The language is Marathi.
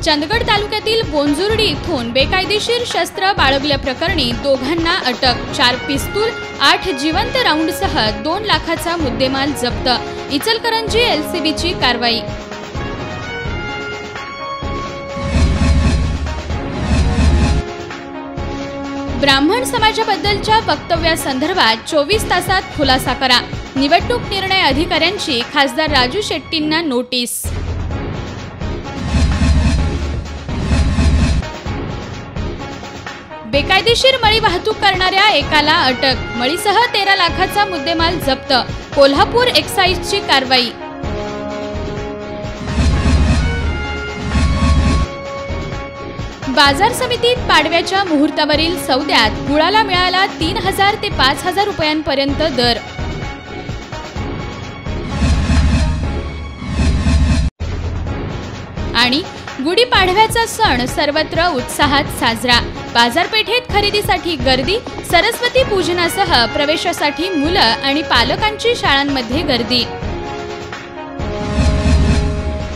चंदगड तालुक्यातील बोंजुर्डी इथून बेकायदेशीर शस्त्र बाळगल्याप्रकरणी दोघांना अटक। 4 पिस्तूल 8 जिवंत राऊंडसह 2 लाखाचा मुद्देमाल जप्त। इचलकरंजी एलसीबीची कारवाई। ब्राह्मण समाजाबद्दलच्या वक्तव्यासंदर्भात 24 तासात खुलासा करा। निवडणूक निर्णय अधिकाऱ्यांची खासदार राजू शेट्टींना नोटीस। बेकायदेशीर मळी वाहतूक करणाऱ्या एकाला अटक। मळीसह 13 लाखाचा मुद्देमाल जप्त। कोल्हापूर एक्साईजची कारवाई। बाजार समितीत पाडव्याच्या मुहूर्तावरील सौद्यात गुळाला मिळाला 3000 ते 5000 रुपयांपर्यंत दर। आणि गुढीपाडव्याचा सण सर्वत्र उत्साहात साजरा। बाजारपेठेत खरेदीसाठी गर्दी। सरस्वती पूजनासह प्रवेशासाठी मुलं आणि पालकांची शाळांमध्ये गर्दी।